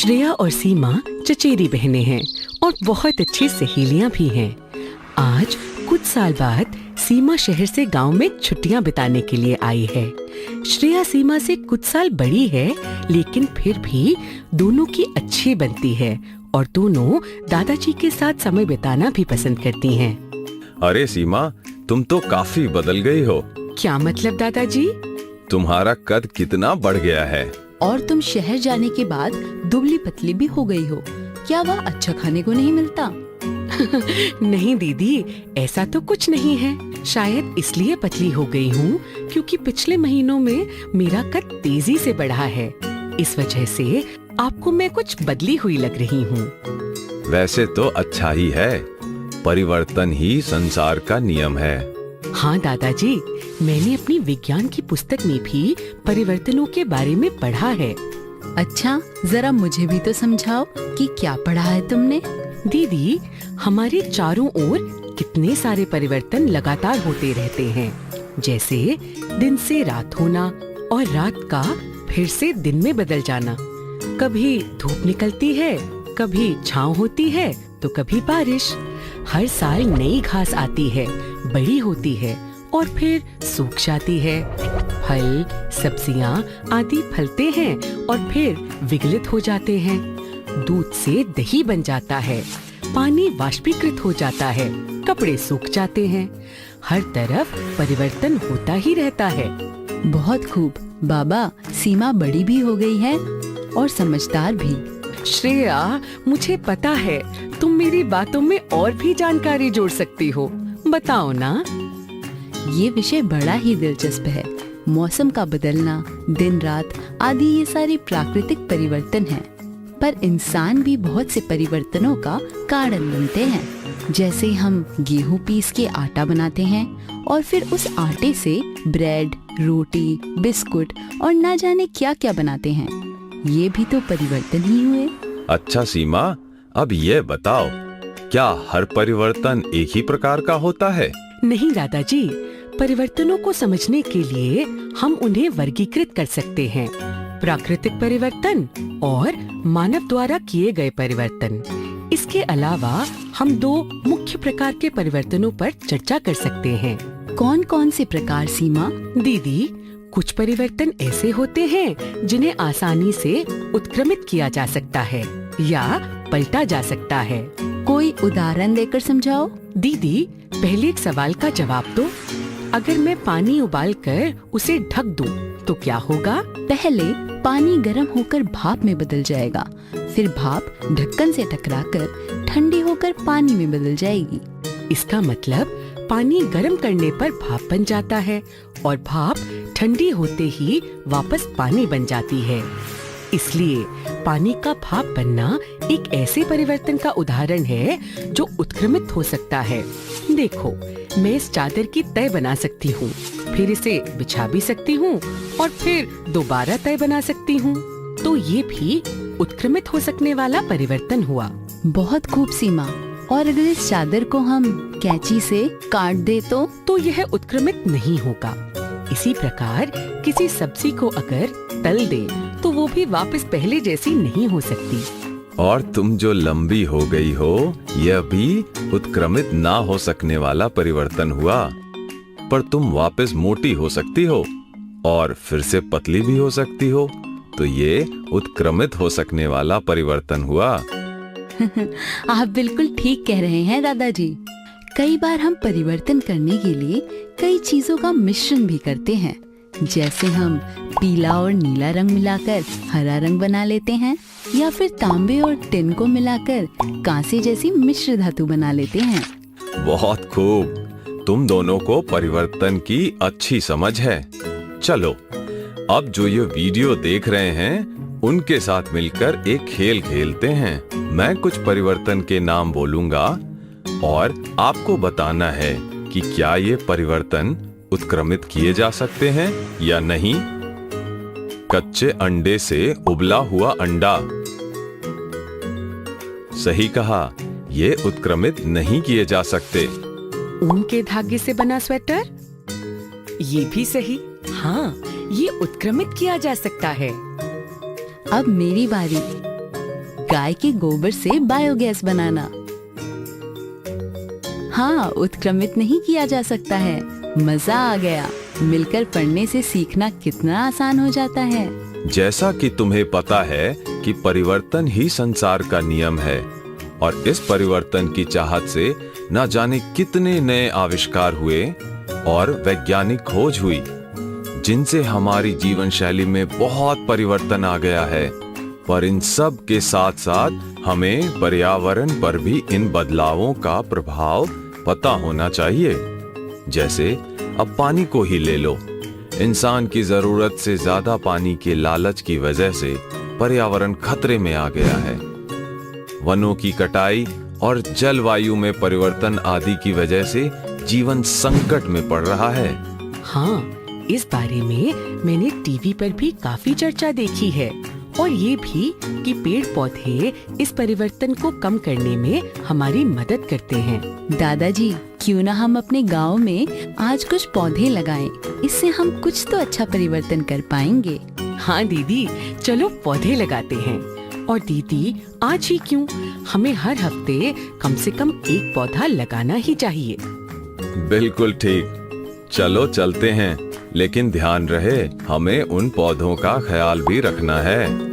श्रेया और सीमा चचेरी बहनें हैं और बहुत अच्छी सहेलियां भी हैं। आज कुछ साल बाद सीमा शहर से गांव में छुट्टियां बिताने के लिए आई है। श्रेया सीमा से कुछ साल बड़ी है, लेकिन फिर भी दोनों की अच्छी बनती है और दोनों दादाजी के साथ समय बिताना भी पसंद करती हैं। अरे सीमा, तुम तो काफी बदल गई हो। क्या मतलब दादाजी? तुम्हारा कद कितना बढ़ गया है। और तुम शहर जाने के बाद दुबली पतली भी हो गई हो। क्या वह अच्छा खाने को नहीं मिलता? नहीं दीदी, ऐसा तो कुछ नहीं है। शायद इसलिए पतली हो गई हूँ क्योंकि पिछले महीनों में मेरा कद तेजी से बढ़ा है। इस वजह से आपको मैं कुछ बदली हुई लग रही हूँ। वैसे तो अच्छा ही है, परिवर्तन ही संसार का नियम है। हाँ दादाजी, मैंने अपनी विज्ञान की पुस्तक में भी परिवर्तनों के बारे में पढ़ा है। अच्छा, जरा मुझे भी तो समझाओ कि क्या पढ़ा है तुमने? दीदी, हमारे चारों ओर कितने सारे परिवर्तन लगातार होते रहते हैं, जैसे दिन से रात होना और रात का फिर से दिन में बदल जाना। कभी धूप निकलती है, कभी छाँव होती है, तो कभी बारिश। हर साल नई घास आती है, बड़ी होती है और फिर सूख जाती है। फल, सब्जियां आदि फलते हैं और फिर विगलित हो जाते हैं। दूध से दही बन जाता है, पानी वाष्पीकृत हो जाता है, कपड़े सूख जाते हैं। हर तरफ परिवर्तन होता ही रहता है। बहुत खूब बाबा, सीमा बड़ी भी हो गई है और समझदार भी। श्रेया, मुझे पता है तुम मेरी बातों में और भी जानकारी जोड़ सकती हो। बताओ ना। ये विषय बड़ा ही दिलचस्प है। मौसम का बदलना, दिन रात आदि ये सारे प्राकृतिक परिवर्तन हैं। पर इंसान भी बहुत से परिवर्तनों का कारण बनते हैं। जैसे हम गेहूं पीस के आटा बनाते हैं और फिर उस आटे से ब्रेड, रोटी, बिस्कुट और ना जाने क्या क्या बनाते हैं। ये भी तो परिवर्तन ही हुए। अच्छा सीमा, अब ये बताओ, क्या हर परिवर्तन एक ही प्रकार का होता है? नहीं दादाजी, परिवर्तनों को समझने के लिए हम उन्हें वर्गीकृत कर सकते हैं। प्राकृतिक परिवर्तन और मानव द्वारा किए गए परिवर्तन। इसके अलावा हम दो मुख्य प्रकार के परिवर्तनों पर चर्चा कर सकते हैं। कौन कौन से प्रकार सीमा? दीदी, कुछ परिवर्तन ऐसे होते हैं जिन्हें आसानी से उत्क्रमित किया जा सकता है या पलटा जा सकता है। कोई उदाहरण देकर समझाओ। दीदी, पहले एक सवाल का जवाब दो। अगर मैं पानी उबालकर उसे ढक दूं, तो क्या होगा? पहले पानी गर्म होकर भाप में बदल जाएगा, फिर भाप ढक्कन से टकराकर ठंडी होकर पानी में बदल जाएगी। इसका मतलब पानी गर्म करने पर भाप बन जाता है और भाप ठंडी होते ही वापस पानी बन जाती है। इसलिए पानी का भाप बनना एक ऐसे परिवर्तन का उदाहरण है जो उत्क्रमित हो सकता है। देखो, मैं इस चादर की तह बना सकती हूँ, फिर इसे बिछा भी सकती हूँ और फिर दोबारा तह बना सकती हूँ। तो ये भी उत्क्रमित हो सकने वाला परिवर्तन हुआ। बहुत खूब सीमा। और अगर इस चादर को हम कैंची से काट दे तो यह उत्क्रमित नहीं होगा। इसी प्रकार किसी सब्जी को अगर तल दे तो वो भी वापस पहले जैसी नहीं हो सकती। और तुम जो लंबी हो गई हो, यह भी उत्क्रमित ना हो सकने वाला परिवर्तन हुआ। पर तुम वापस मोटी हो सकती हो और फिर से पतली भी हो सकती हो, तो ये उत्क्रमित हो सकने वाला परिवर्तन हुआ। आप बिल्कुल ठीक कह रहे हैं दादाजी। कई बार हम परिवर्तन करने के लिए कई चीजों का मिश्रण भी करते हैं। जैसे हम पीला और नीला रंग मिलाकर हरा रंग बना लेते हैं, या फिर तांबे और टिन को मिलाकर कांसे जैसी मिश्र धातु बना लेते हैं। बहुत खूब, तुम दोनों को परिवर्तन की अच्छी समझ है। चलो, अब जो ये वीडियो देख रहे हैं उनके साथ मिलकर एक खेल खेलते हैं। मैं कुछ परिवर्तन के नाम बोलूंगा और आपको बताना है कि क्या ये परिवर्तन उत्क्रमित किए जा सकते हैं या नहीं। कच्चे अंडे से उबला हुआ अंडा। सही कहा, ये उत्क्रमित नहीं किए जा सकते। ऊन के धागे से बना स्वेटर। ये भी सही। हाँ, ये उत्क्रमित किया जा सकता है। अब मेरी बारी। गाय के गोबर से बायोगैस बनाना। हाँ, उत्क्रमित नहीं किया जा सकता है। मजा आ गया। मिलकर पढ़ने से सीखना कितना आसान हो जाता है। जैसा कि तुम्हें पता है कि परिवर्तन ही संसार का नियम है और इस परिवर्तन की चाहत से न जाने कितने नए आविष्कार हुए और वैज्ञानिक खोज हुई, जिनसे हमारी जीवन शैली में बहुत परिवर्तन आ गया है। पर इन सब के साथ साथ हमें पर्यावरण पर भी इन बदलावों का प्रभाव पता होना चाहिए। जैसे अब पानी को ही ले लो। इंसान की जरूरत से ज्यादा पानी के लालच की वजह से पर्यावरण खतरे में आ गया है। वनों की कटाई और जलवायु में परिवर्तन आदि की वजह से जीवन संकट में पड़ रहा है। हाँ, इस बारे में मैंने टीवी पर भी काफी चर्चा देखी है और ये भी कि पेड़ पौधे इस परिवर्तन को कम करने में हमारी मदद करते हैं। दादाजी, क्यों ना हम अपने गांव में आज कुछ पौधे लगाएं? इससे हम कुछ तो अच्छा परिवर्तन कर पाएंगे। हाँ दीदी, चलो पौधे लगाते हैं। और दीदी, आज ही क्यों, हमें हर हफ्ते कम से कम एक पौधा लगाना ही चाहिए। बिल्कुल ठीक। चलो चलते हैं, लेकिन ध्यान रहे हमें उन पौधों का ख्याल भी रखना है।